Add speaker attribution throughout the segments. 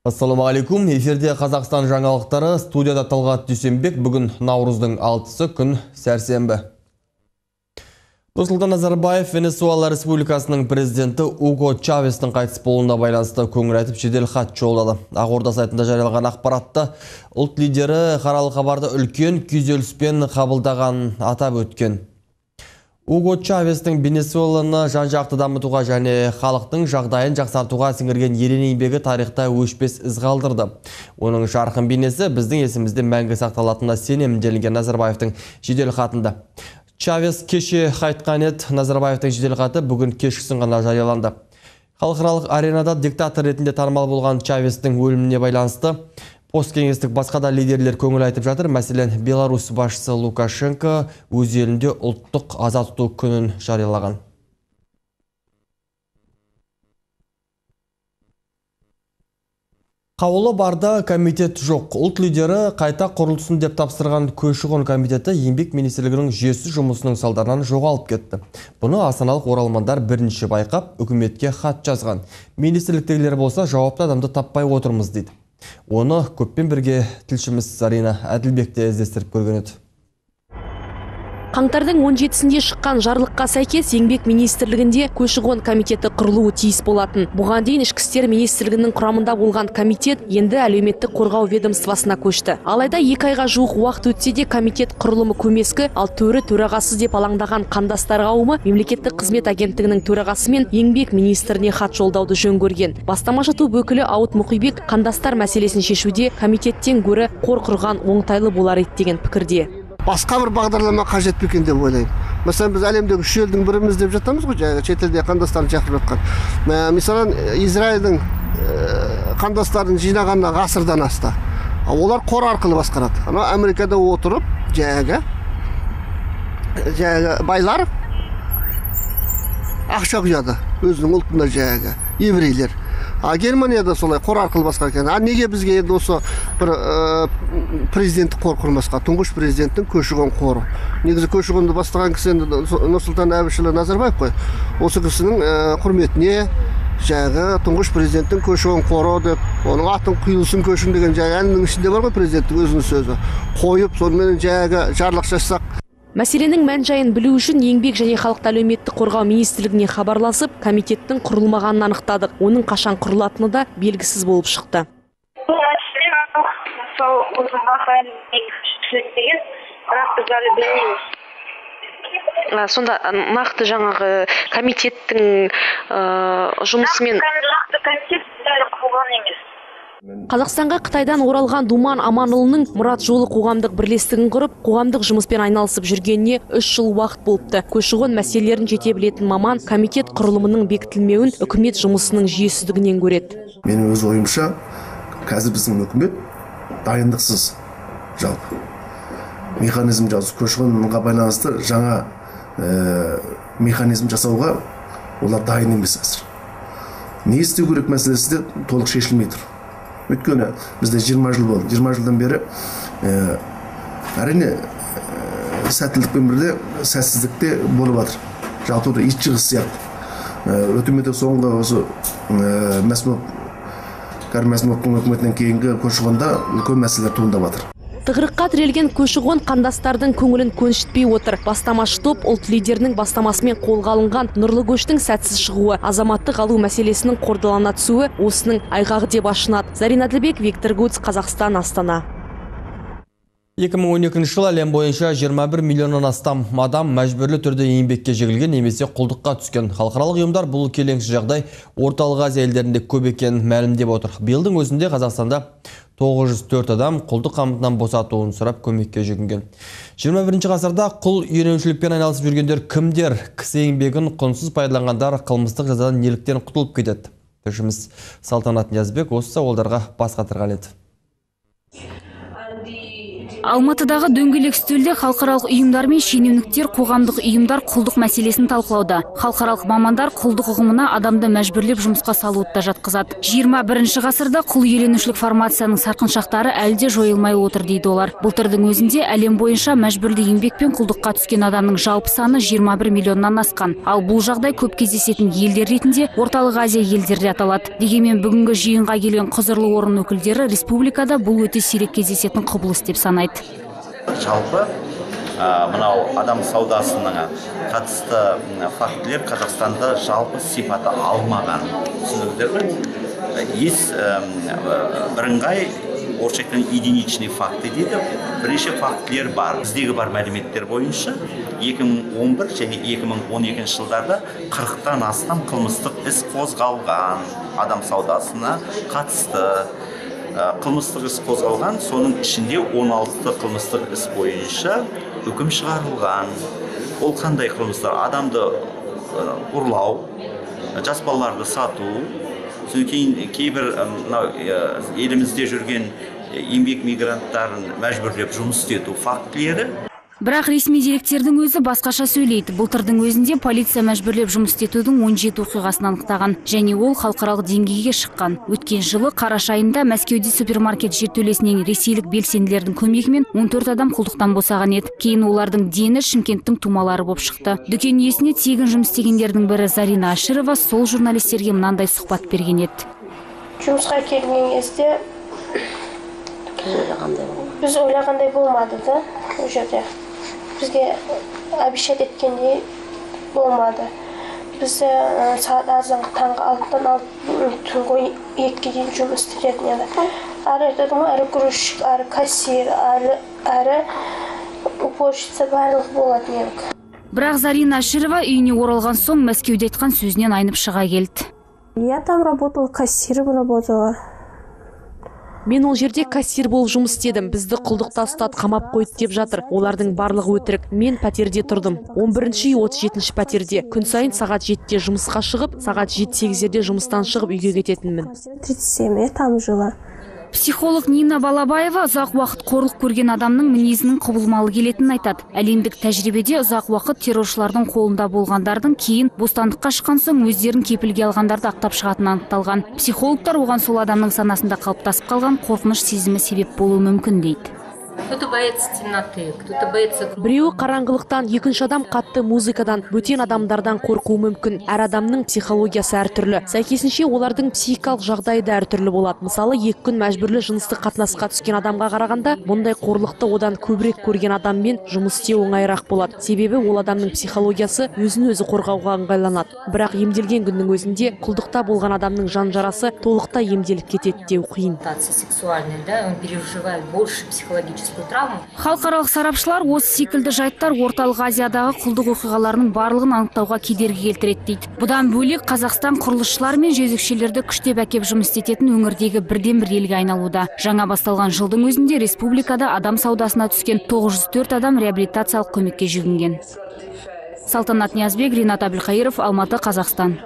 Speaker 1: Ассаламу алейкум. Эфирде Қазақстан жаңалықтары, студияда Талғат Дүйсенбек. Бүгін Наурыздың 6-сы күн сәрсенбі. Нұрсұлтан Назарбаев Венесуэла Республикасының президенті Уго Чавестің қайтыс болуына байланысты көңіл айтып жедел хат жолдады. Ақорда сайтында жариялаған ақпаратта ұлт лидері қаралы хабарды үлкен күйзеліспен қабылдаған атап өткен. Уго Чавестің Венесуэланы жан-жақты дамытуға және халықтың жағдайын жақсартуға сіңірген ерен еңбегі тарихта өшпес із қалдырды. Оның жарқын бейнесі біздің есімізде мәңгі сақталатынына сенемін делінген Назарбаевтың жедел хатында. Чавес кеше қайтқан еді. Назарбаевтың жедел хаты бүгін кешкісін ғана жарияланды. Халықаралық аренада диктатор ретінде танымал болған Чавестің өліміне байланысты посткеңестік басқа да лидерлер көңіл айтып жатыр. Мәселен, Беларусь басшысы Лукашенко өз елінде ұлттық аза тұту күнін жариялаған. Қаулы барда комитет жоқ. Ұлт лидері қайта құрылсын деп тапсырған көші-қон комитеті еңбек министрлігінің жүйесіз жұмысының салдарынан жоғалып кетті. Бұны астаналық оралмандар бірінші байқап, үкіметке хат жазған. Министрліктегілер болса жауапты адамды таппай отырмыз дейді. Оны көппен бірге тілшіміз Зарина Әділбекте іздестіріп көрген еді.
Speaker 2: Қаңтардың 17-сінде шыққан жарлыққа сәйкес еңбек министрлігінде көші-қон комитеті құрылуы тиіс болатын. Бұған дейін ішкі істер министрлігінің құрамында болған комитет енді әлеуметтік қорғау ведомствосына көшті. Алайда 2 айға жуық уақыт өтсе де комитет құрылымы көмескі, ал төрағасы деп алаңдаған қандастар қауымы мемлекеттік қызмет агенттігінің төрағасы мен еңбек министріне хат жолдауды жөн көрген. Бастамашы топ өкілі Ауыт Мұқибек қандастар мәселесін шешуде комитеттен гөрі қор құрған оңтайлы болар еді деген пікірде.
Speaker 3: Басқа бір бағдарлама қажет пе екен деп ойлаймын. Мысалы, біз әлемдегі үш елдің біріміз деп жатамыз ғой, шетелде қандастарын шақырып жатқан. Мысалы, Израильдің қандастарын жинағанына ғасырдан асты. Олар қор арқылы басқарады. Америкада отырып, байлар ақша құяды өзінің ұлтына еврейлер. Германияда солай қор арқылы басқар екен. Неге бізге енді осы бір президенттік қор құрмасқа? Тұңғыш президенттің көші-қон қоры. Негізі көші-қонды бастаған кісі Нұрсұлтан Әбішұлы Назарбаев қой. Осы кісінің құрметіне тұңғыш президенттің көші-қон қоры деп, оның атын құйылсын көшін деген әннің ішінде бар ғой президенттің өзінің сөзі. Қойып, сонымен жарлық жасақ.
Speaker 2: Мәселенің мән-жайын білу үшін еңбек және халықты әлеуметтік қорғау министрлігіне хабарласып, комитеттің құрылмағанын анықтадық. Оның қашан құрылатыны да белгісіз болып шықты. Сонда нақты жаңағы комитеттің жұмысымен Қазақстанға Қытайдан оралған Думан Аманұлының Мұрат жолы қоғамдық бірлестігін құрып, қоғамдық жұмыспен айналысып жүргеніне 3 жыл уақыт болыпты. Көші-қон мәселелерін жете білетін маман комитет құрылымының бекітілмеуін үкімет жұмысының жүйесіздігінен көреді.
Speaker 4: Менің өз ойымша, қазір біздің үкімет дайындықсыз жалпы. Механизм жасау, көші-қонға байланысты жаңа механизм жасауға олар дайын емес әзір. Не істеу керек мәселесі де толық шешілмей тұр. Өйткені бізде 20 жыл болды. 20 жылдан бері әрине сәттілікпен бірде сәтсіздікте болып жатыр. Жалпы ит жығыс сияқты. Өкіметі соңғы осы Кәрім Мәсімовтың үкіметінен кейінгі көші-қонда үлкен мәселелер туындап жатыр.
Speaker 2: Тығырыққа тірелген көші-қон қандастардың көңілін көншітпей отыр. Бастамашы топ ұлт лидерінің бастамасымен қолға алынған нұрлы көштің сәтсіз шығуы, азаматтық алу мәселесінің қордалана түсуі осының айғағы деп ашынады. Зарина Әділбек, Виктор Гуц, Қазақстан, Астана.
Speaker 1: 2012 жыл әлем бойынша 21 миллионнан астам адам мәжбүрлі түрде еңбекке жегілген немесе құлдыққа түскен. Халықаралық ұйымдар бұл келеңсіз жағдай орталық Азия елдерінде көп екенін мәлімдеп отыр. Биылдың өзінде Қазақстанда 904 адам құлдық қамытынан босатуын сұрап көмекке жүгінген. 21 ғасырда құл иеленушілікпен айналысып жүргендер кімдер? Кісі еңбегін құнсыз пайдаланғандар қылмыстық жазадан неліктен құтылып кетеді? Тілшіміз Салтанат Ниязбек осы сауалдарға бас қатырған еді.
Speaker 5: Алматыдағы дөңгелек үстелде халықаралық ұйымдар мен шенеуніктер қоғамдық ұйымдар құлдық мәселесін талқылауда. Халықаралық мамандар құлдық ұғымына адамды мәжбүрлеп жұмысқа салуды да жатқызады. 21 ғасырда құл иеленушілік формацияның сарқыншақтары әлі де жойылмай отыр дейді олар. Былтырдың өзінде әлем бойынша мәжбүрлі еңбекпен құлдыққа түскен адамның жалпы саны 21 миллионнан асқан. Ал бұл жағдай көп кездесетін елдер ретінде Орталық Азия елдері аталады. Дегенмен бүгінгі жиынға келген құзырлы орын өкілдері республикада бұл өте сирек кездесетін құбылыс деп санайды.
Speaker 6: Жалпы мынау адам саудасына қатысты фактілер Қазақстанда жалпы сипаты алмаған. Түсініңіздер ме? Бірыңғай орысша айтқанда единичный факты дейді. Бірнеше фактілер бар. Біздегі бар мәліметтер бойынша 2011 және 2012 жылдарда 40-тан астам қылмыстық іс қозғалған адам саудасына қатысты. Қылмыстық іс қозғалған, соның ішінде 16 қылмыстық іс бойынша үкім шығарылған. Ол қандай қылмыстар? Адамды ұрлау, жас балаларды сату, кейбір елімізде жүрген еңбек мигранттарын мәжбүрлеп жұмыс істету фактілері.
Speaker 5: Бірақ ресми деректердің өзі басқаша сөйлейді. Былтырдың өзінде полиция мәжбүрлеп жұмыс істетудің 17 оқиғасын анықтаған, және ол халықаралық деңгейге шыққан. Өткен жылы қараша айында Мәскеуде супермаркет жертөлесінен ресейлік белсенділердің көмегімен 14 адам құлдықтан босаған еді. Кейін олардың дені Шымкенттің тумалары болып шықты. Дүкен иесіне тегін жұмыс істегендердің бірі Зарина Аширова сол журналистерге мынандай сұхбат берген еді.
Speaker 7: Жұмысқа келген кезде біз ойлағандай болмады да, ол жерде. Бізге обещать еткендей болмады. Біз сағат азанғы таңғы 6-тан түнгі 2-ге дейін жұмыс істейтін еді. Әрі грузчик, әрі кассир, әрі уборщица барлығы болатын едік.
Speaker 5: Бірақ Зарина Аширова үйіне оралған соң Мәскеуде айтқан сөзінен айнып шыға келді.
Speaker 7: Я там работала, кассиром работала.
Speaker 2: Мен ол жерде кассир болып жұмыс істедім. Бізді құлдықта ұстады, қамап қойды деп жатыр. Олардың барлығы өтірік. Мен пәтерде тұрдым. 11-ші үй 37-ші пәтерде. Күн сайын сағат 7-те жұмысқа шығып, сағат 7-8-де жұмыстан шығып үйге кететінмін.
Speaker 7: 37, там жила.
Speaker 5: Психолог Нина Балабаева ұзақ уақыт қорлық көрген адамның мінезінің құбылмалы келетінін айтады. Әлемдік тәжірибеде ұзақ уақыт терроршылардың қолында болғандардың кейін бостандыққа шыққан соң өздерін кепілге алғандарды ақтап шығатыны анықталған. Психологтар оған сол адамның санасында қалыптасып қалған қорқыныш сезімі себеп болуы мүмкін дейді.
Speaker 8: Кто-то боится темноты, кто-то боится...
Speaker 2: Біреуі қараңғылықтан, екінші адам қатты музыкадан, бөтен адамдардан қорқуы мүмкін. Әр адамның психологиясы әртүрлі. Сәйкесінше олардың психикалық жағдайы да әртүрлі болады. Мысалы, 2 күн мәжбүрлі жыныстық қатынасқа түскен адамға қарағанда, мұндай қорлықты одан көбірек көрген адаммен жұмыс істеу оңайырақ болады. Себебі ол адамның психологиясы өзін өзі қорғауға ыңғайланады. Бірақ емделген күннің өзінде құлдықта болған адамның жан жарасы толықтай емделіп кетеді деу қиын.
Speaker 8: Сексуальный, да, он переживает больше психологически.
Speaker 5: Халықаралық сарапшылар осы секілді жайттар Орталық Азиядағы құлдық оқиғаларының барлығын анықтауға кедергі келтіреді дейді. Бұдан бөлек Қазақстан құрылысшылар мен жезөкшелерді күштеп әкеп жұмыс істететін өңірдегі бірден-бір елге айналуда. Жаңа басталған жылдың өзінде республикада адам саудасына түскен 904 адам реабилитациялық көмекке жүгінген. Салтанат Ниязбек, Ринат Абылқайыров, Алматы, Қазақстан.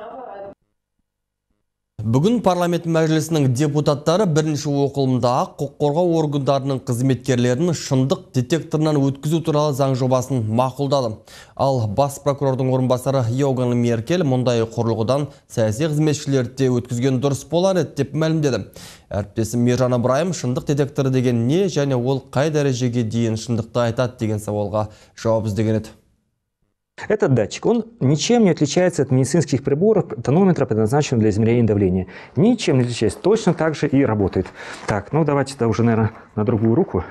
Speaker 1: Бүгін парламент мәжілісінің депутаттары бірінші оқылымда құқық қорғау органдарының қызметкерлерін шындық детекторынан өткізу туралы заң жобасын мақұлдады. Ал бас прокурордың орынбасары Йоганн Меркель мұндай құрылғыдан саяси қызметшілерді өткізген дұрыс болар еді деп мәлімдеді. Әріптесім Мержан Ыбырайым шындық детекторы деген не және ол қай дәрежеге дейін шындықты айтады деген сауалға жауап іздеген еді.
Speaker 9: Этот датчик, он ничем не отличается от медицинских приборов, тонометра, предназначенного для измерения давления. Ничем не отличается. Точно так же и работает. Так, ну давайте тогда уже, наверное, на другую руку.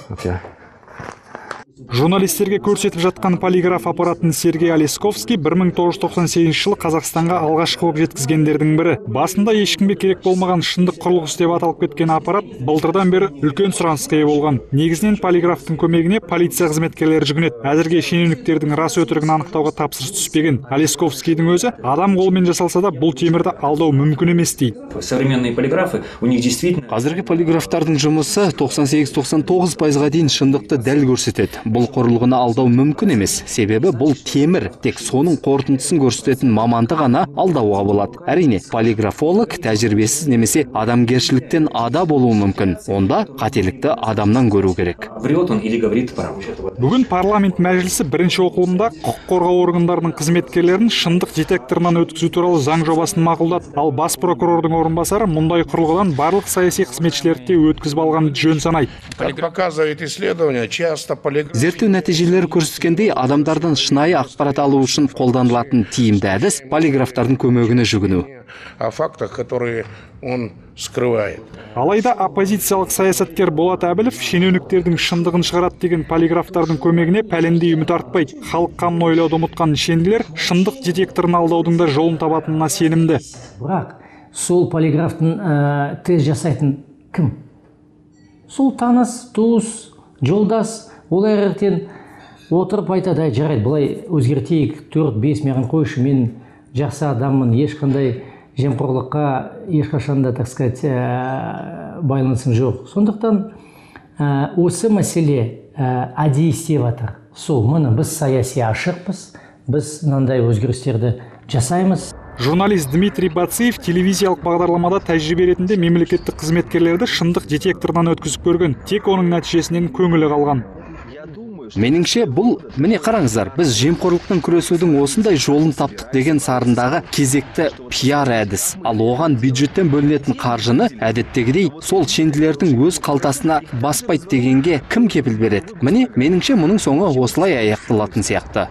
Speaker 9: Вот я.
Speaker 10: Журналистерге көрсетіп жатқан полиграф аппаратын Сергей Олесковский 1998 жылы Қазақстанға алғашқы болып жеткізгендердің бірі. Басында ешкімге керек болмаған шындық құрылғысы деп аталып кеткен аппарат былтырдан бері үлкен сұранысқа ие болған. Негізінен полиграфтың көмегіне полиция қызметкерлері жүгінеді. Әзірге шенеуніктердің рас өтірігін анықтауға тапсырыс түспеген. Олесковскийдің өзі адам қолымен жасалса да бұл темірді алдау мүмкін емес дейді.
Speaker 9: Современные полиграфы, у них действительно...
Speaker 11: Қазіргі полиграфтардың жұмысы 98-99% дейін шындықты дәл көрсетеді. бұл құрылғыны алдау мүмкін емес. Себебі бұл темір, тек соның қорытындысын көрсететін маманды ғана алдауға болады. Әрине, полиграфолог тәжірибесіз немесе адамгершіліктен ада болуы мүмкін. Онда қателікті адамнан көру керек.
Speaker 10: Бүгін парламент мәжілісі бірінші оқылымда құқық қорғау органдарының қызметкерлерін шындық детекторынан өткізу туралы заң жобасын мақұлдады. Ал бас прокурордың орынбасары мұндай құрылғыдан барлық саяси қызметшілерді өткізіп алған жөн санайды.
Speaker 11: Зерттеу нәтижелері көрсеткендей, адамдардан шынайы ақпарат алу үшін қолданылатын тиімді әдіс полиграфтардың көмегіне жүгіну.
Speaker 12: О фактах, которые он скрывает.
Speaker 10: Алайда оппозициялық саясаткер Болат Әбілов шенеуніктердің шындығын шығарады деген полиграфтардың көмегіне пәлендей үміт артпайды. Халық қамын ойлауды ұмытқан шенділер шындық детекторын алдаудың да жолын табатынына сенімді.
Speaker 13: Бірақ сол полиграфтың тест жасайтын кім? Сол таныс, туыс, жолдас, олар ертең отырып айтады, жарайды, былай өзгертейік, 4-5 маған қойшы, мен жақсы адаммын, ешқандай жемқорлыққа ешқашанда, так сказать, байланысым жоқ. Сондықтан осы мәселе әдейі істеп жатыр. Сол, міне біз саяси ашықпыз, біз мынандай өзгерістерді жасаймыз.
Speaker 10: Журналист Дмитрий Бациев телевизиялық бағдарламада тәжірибе ретінде мемлекеттік қызметкерлерді шындық детекторынан өткізіп көрген, тек оның нәтижесінен көңілі қалған.
Speaker 11: Меніңше бұл, міне қараңыздар, біз жемқорлықпен күресудің осындай жолын таптық деген сарындағы кезекті пиар әдіс. Ал оған бюджеттен бөлінетін қаржыны әдеттегідей сол шенділердің өз қалтасына баспайды дегенге кім кепіл береді? Міне, меніңше мұның соңы осылай аяқталатын сияқты.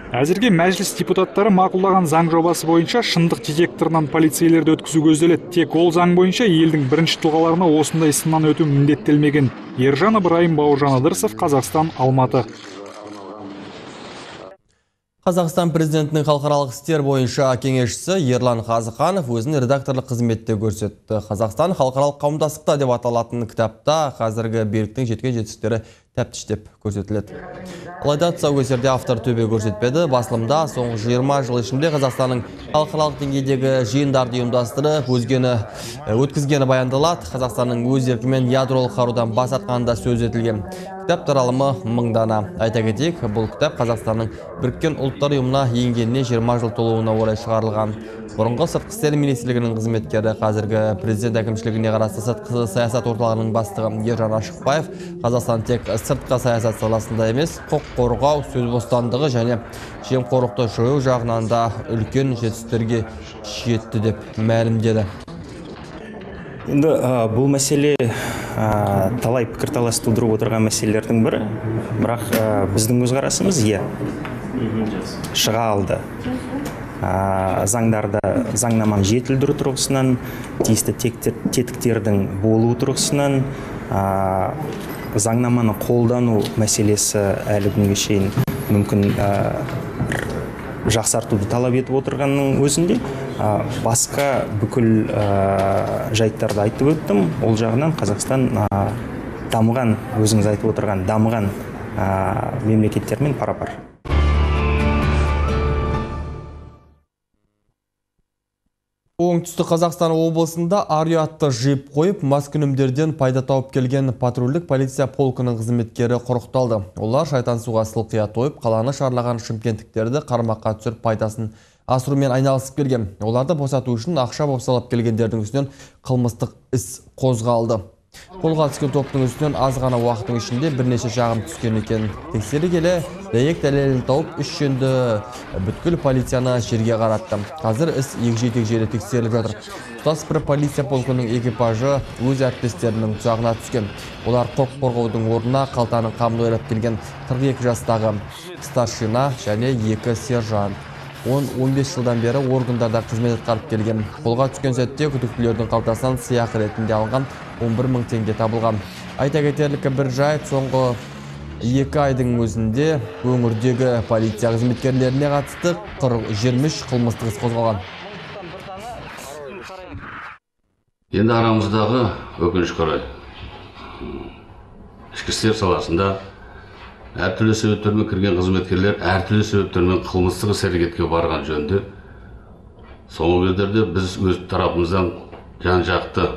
Speaker 10: Әзірге мәжіліс депутаттары мақұлдаған заң жобасы бойынша шындық детекторынан полицейлерді өткізу көзделеді. Тек ол заң бойынша елдің бірінші тұлғаларына осындай сыннан өту міндеттелмеген. Ержан Ыбырайым, Бауыржан Ыдырысов, Қазақстан, Алматы.
Speaker 1: Қазақстан президентінің халықаралық істер бойынша кеңесшісі Ерлан Қазықанов өзін редакторлық қызметте көрсетті. Қазақстан халықаралық қауымдастықта деп аталатын кітапта қазіргі биліктің жеткен жетістіктері тәптіштеп көрсетіледі. Алайда тұсаукесерде автор төбе көрсетпеді. Басылымда соңғы 20 жыл ішінде Қазақстанның халықаралық деңгейдегі жиындарды ұйымдастырып, өткізгені баяндалады. Қазақстанның өз еркімен ядролық қарудан бас тартқаны сөз етілген. Кітап таралымы 1000 дана. Айта кетейік, бұл кітап Қазақстанның Біріккен ұлттар ұйымына енгеніне 20 жыл толуына орай шығарылған. Бұрынғы сыртқы істер министрлігінің қызметкері, қазіргі президент әкімшілігіне қарасты сыртқы саясат орталығының бастығы Ержан Ашықбаев Қазақстан тек сыртқы саясат саласында емес, құқық қорғау, сөз бостандығы және жемқорлықты жою жағынан да үлкен жетістіктерге жетті деп мәлімдеді.
Speaker 14: Енді бұл мәселе талай пікірталас тудырып отырған мәселелердің бірі, бірақ біздің көзқарасымыз шыға алды. Заңнаманы жетілдіру тұрғысынан, тиісті тетіктердің болуы тұрғысынан, заңнаманы қолдану мәселесі әлі күнге шейін мүмкін жақсартуды талап етіп отырғанның өзінде басқа бүкіл жайттарды айтып өттім. Ол жағынан Қазақстан дамыған, өзіңіз айтып отырған дамыған мемлекеттермен пара-пар.
Speaker 1: Оңтүстік Қазақстан облысында ар-ұятты жиып қойып, маскүнемдерден пайда тауып келген патрульдік полиция полкының қызметкері құрықталды. Олар шайтан суға сылқия тойып, қаланы шарлаған шымкенттіктерді қармаққа түсіріп пайдасын асырумен айналысып келген. Оларды босату үшін ақша бопсалап келгендердің үстінен қылмыстық іс қозғалды. Қолға түскен топтың үстінен аз ғана уақыттың ішінде бірнеше шағым түскен екен. Тексере келе, дәйек дәлелін тауып, үш жөнді бүткіл полицияны жерге қаратты. Қазір іс егжей-тегжейлі тексеріліп жатыр. Тұтас бір полиция полкының экипажы өз әріптестерінің тұзағына түскен. Олар құқық қорғаудың орнына қалтаның қамын ойлап келген 42 жастағы старшина және 2 сержант. 10-15 жылдан бері органдарда қызмет атқарып келген. Қолға түскен сәтте күдіктілердің қалтасынан сыйақы ретінде алған 11 000 теңге табылған. Айта кетерлік бір жайт, соңғы 2 айдың өзінде өңірдегі полиция қызметкерлеріне қатысты 23 қылмыстық іс қозғалған.
Speaker 15: Енді арамыздағы өкінішке орай ішкі істер саласында әртүрлі себептермен кірген қызметкерлер әртүрлі себептермен қылмыстық іс-әрекетке барған жөнінде соңғы кездерде біз өз тарапымыздан жан-жақты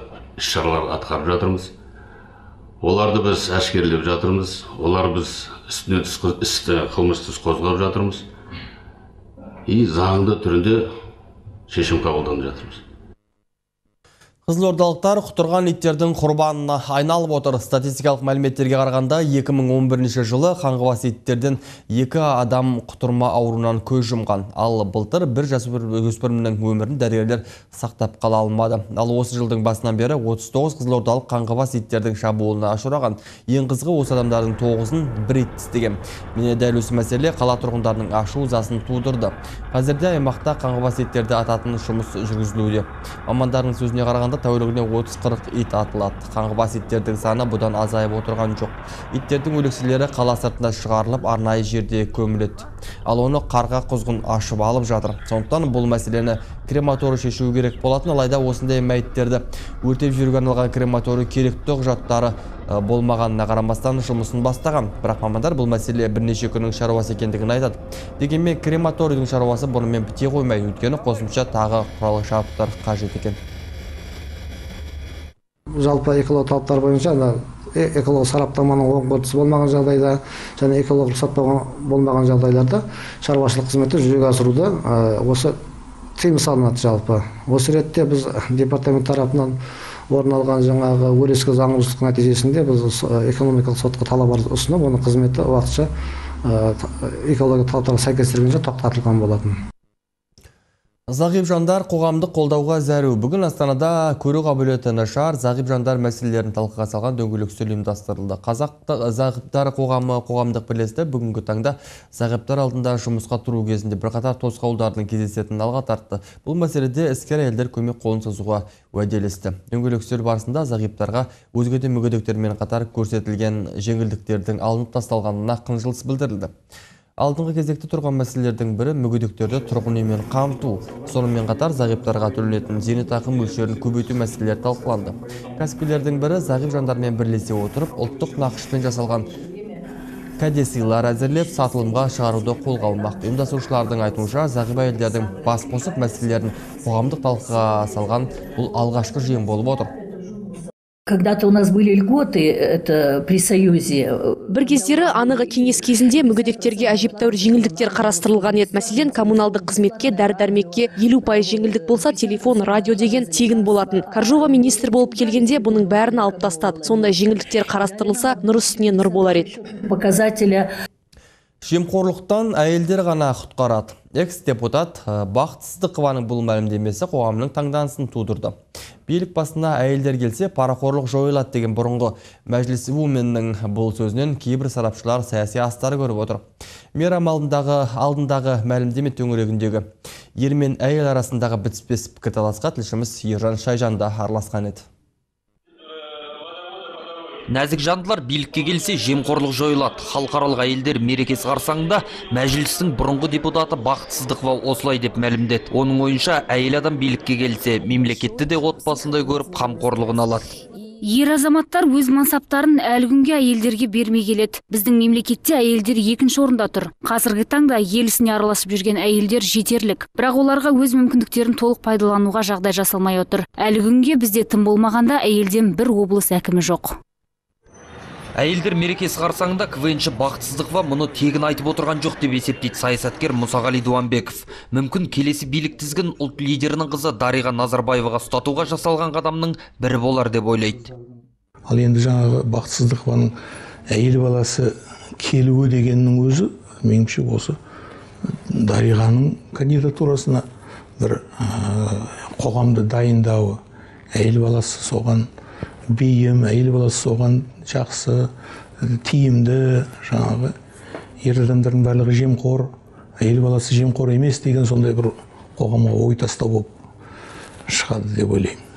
Speaker 15: іс-шаралар атқарып жатырмыз. Оларды біз әшкерлеп жатырмыз, олар біз үстінен істі қылмысты қозғап жатырмыз. И заңды түрінде шешім қабылданып жатырмыз.
Speaker 1: Қызылордалықтар құтырған иттердің құрбанына айналып отыр. Статистикалық мәліметтерге қарағанда 2011 жылы қаңғыбас иттерден 2 адам құтырма ауруынан көз жұмған. Ал былтыр бір жасөспірімнің өмірін дәрігерлер сақтап қала алмады. Ал осы жылдың басынан бері 39 қызылордалық қаңғыбас иттердің шабуылына ұшыраған. Ең қызығы осы адамдардың 9-ын бір ит тістеген. Міне дәл осы мәселе қала тұрғындарының ашу-ызасын тудырды. Қазірде аймақта қаңғыбас иттерді ататын жұмыс жүргізілуде. Мамандардың сөзіне қарағанда тәулігіне 30-40 ит атылады. Қаңғыбас иттердің саны бұдан азайып отырған жоқ. Иттердің өлекселері қала сыртына шығарылып, арнайы жерде көміледі. Ал оны қарға құзғын ашып алып жатыр. Сондықтан бұл мәселені крематорий шешуі керек болатын, алайда осындай мәйіттерді өртеп жіберуге арналған крематорий керекті құжаттары болмағанына қарамастан жұмысын бастаған. Бірақ мамандар бұл мәселе бірнеше күннің шаруасы екендігін айтады. Дегенмен крематорийдің шаруасы бұнымен біте қоймай, өйткені қосымша тағы құрал жабдықтар қажет екен.
Speaker 16: Жалпы экологиялық талаптар бойынша экологиялық сараптаманың оң қорытындысы болмаған жағдайда және экологиялық рұқсат болмаған жағдайларда шаруашылық қызметті жүзеге асыруды осы тыйым салынады жалпы. Осы ретте біз департамент тарапынан орын алған жаңағы өрескел заңбұзушылық нәтижесінде біз экономикалық сотқа талап ұсынып, оның қызметі уақытша экологиялық талаптарға сәйкестіргенше тоқтатылған болатын.
Speaker 1: Зағип жандар қоғамдық қолдауға зәру. Бүгін Астанада көру қабілеті нашар зағип жандар мәселелерін талқыға салған дөңгелек үстел ұйымдастырылды. Зағиптар қоғамдық бірлестігі бүгінгі таңда зағиптар алдында жұмысқа тұру кезінде бірқатар тосқауылдардың кездесетінін алға тартты. Бұл мәселеде іскер әйелдер көмек қолын созуға уәделесті. Дөңгелек үстел барысында зағиптарға өзге де мүгедектермен қатар көрсетілген жеңілдіктердің алынып тасталғанына қынжылыс білдірілді. Алдыңғы кезекте тұрған мәселелердің бірі мүгедектерді тұрғын үймен қамту. Сонымен қатар зағиптарға төленетін зейнетақы мөлшерін көбейту мәселелері талқыланды. Кәсіпкерлердің бірі зағип жандармен бірлесе отырып, ұлттық нақышпен жасалған кәдесыйлар әзірлеп, сатылымға шығаруды қолға алмақ. Ұйымдастырушылардың айтуынша, зағип әйелдердің бас қосып мәселелерін қоғамдық талқыға салған бұл алғашқы жиын болып отыр.
Speaker 8: Когда-то у нас были льготы, это при Союзе.
Speaker 2: Бір кездері анығы кеңес кезінде мүгедектерге әжептәуір жеңілдіктер қарастырылған еді. Мәселен, коммуналдық қызметке, дәрі-дәрмекке 50% жеңілдік болса, телефон, радио деген тегін болатын. Каржова министр болып келгенде бұның бәрін алып тастады. Сондай жеңілдіктер қарастырылса, нұр үстіне нұр болар еді.
Speaker 8: Показателя
Speaker 1: Жемқорлықтан әйелдер ғана құтқарады. Экс-депутат Бақыт Сыздықованың бұл мәлімдемесі қоғамның таңданысын тудырды. Билік басына әйелдер келсе, парақорлық жойылады деген бұрынғы Мәжіліс Вуменнің бұл сөзінен кейбір сарапшылар саяси астары көріп отыр. Мейрам алдындағы мәлімдеме төңірегіндегі ер мен әйел арасындағы бітіспес пікірталасқа тілшіміз Ержан Шайжанда араласқан еді.
Speaker 17: Нәзік жандылар билікке келсе жемқорлық жойылады. Халықаралық әйелдер мерекесі қарсаңында мәжілістің бұрынғы депутаты Бақыт Сыздықова осылай деп мәлімдеді. Оның ойынша әйел адам билікке келсе, мемлекетті де отбасындай көріп қамқорлығын алады.
Speaker 5: Ер азаматтар өз мансаптарын әлі күнге әйелдерге бермей келеді. Біздің мемлекетте әйелдер екінші орында тұр. Қазіргі таңда ел ісіне араласып жүрген әйелдер жетерлік. Бірақ оларға өз мүмкіндіктерін толық пайдалануға жағдай жасалмай отыр. Әлі күнге бізде тым болмағанда әйелден бір облыс әкімі жоқ.
Speaker 17: Әйелдер мерекесі қарсаңында КВНші Бақыт Сыздықова мұны тегін айтып отырған жоқ деп есептейді саясаткер Мұсағали Дуанбеков. Мүмкін келесі билік тізгін ұлт лидерінің қызы Дариға Назарбаеваға ұстатуға жасалған қадамның бірі болар деп ойлайды.
Speaker 18: Ал енді жаңағы Бақыт Сыздықованың әйел баласы келуі дегеннің өзі, меніңше осы Дариғаның кандидатурасына бір қоғамды дайындауы, әйел баласы соған бейім, әйел баласы соған жақсы, тиімді, жаңағы ер адамдардың барлығы жемқор, әйел баласы жемқор емес деген сондай бір қоғамға ой тастау болып шығады деп ойлаймын.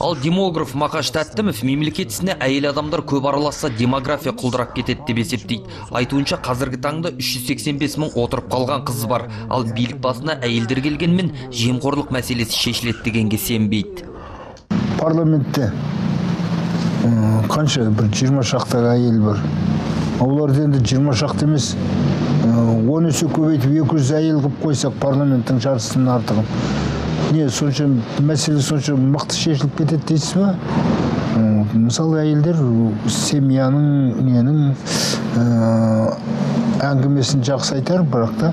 Speaker 17: Ал демограф Мақаш Тәттімов мемлекетісіне әйел адамдар көп араласса демография құлдырап кетеді деп есептейді. Айтуынша қазіргі таңда 385 мың отырып қалған қыз бар. Ал билік басына әйелдер келгенмен жемқорлық мәселесі шешіледі дегенге сенбейді.
Speaker 19: Парламентте қанша бір 20 шақты әйел бар. Оларды енді 20 шақты емес, 10 есе көбейтіп 200 әйел қып қойсақ парламенттің жартысының артығын. Не, сонша мәселе сонша мықты шешіліп кетеді дейсіз ба? Мысалы әйелдер семьяның ненің әңгімесін жақсы айтар, бірақ та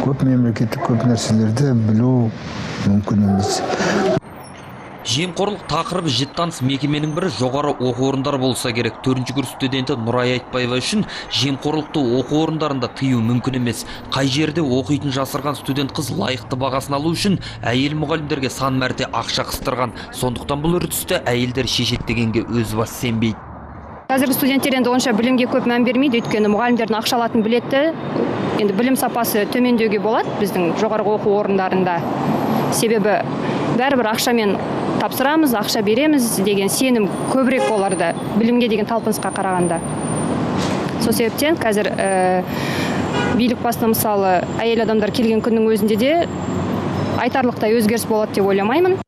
Speaker 19: көп мемлекеттік көп нәрселерді білу мүмкін емес.
Speaker 17: Жемқорлық тақырыбы жеттаныс мекеменің бірі жоғары оқу орындары болса керек. 4-ші курс студенті Нұрай Айтбаева үшін жемқорлықты оқу орындарында тыю мүмкін емес. Қай жерде оқитын жасырған студент қыз лайықты бағасын алу үшін әйел мұғалімдерге сан мәрте ақша қыстырған. Сондықтан бұл үрдісті әйелдер шешеді дегенге өз бас сенбейді.
Speaker 20: Қазіргі студенттер енді онша білімге көп мән бермейді, өйткені мұғалімдердің ақша алатын білетті. Енді білім сапасы төмендеуге болады біздің жоғарғы оқу орындарында. Себебі бәрібір ақшамен тапсырамыз, ақша береміз деген сенім көбірек оларда, білімге деген талпынысқа қарағанда. Сол себептен қазір билік басына мысалы әйел адамдар келген күннің өзінде де айтарлықтай өзгеріс болады деп ойламаймын.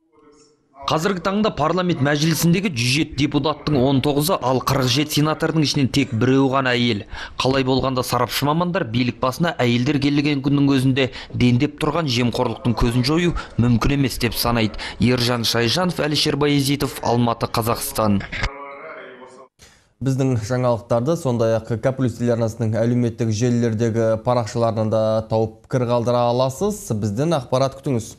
Speaker 17: Қазіргі таңда парламент мәжілісіндегі 107 депутаттың 19-ы, ал 47 сенатордың ішінен тек біреуі ғана әйел. Қалай болғанда сарапшы мамандар билік басына әйелдер келген күннің өзінде дендеп тұрған жемқорлықтың көзін жою мүмкін емес деп санайды. Ержан Шайжанов, Әлішер Баязитов, Алматы, Қазақстан.
Speaker 1: Біздің жаңалықтарды сондай-ақ К+ телеарнасының әлеуметтік желілердегі парақшаларынан да тауып пікір қалдыра аласыз. Бізден ақпарат күтіңіз.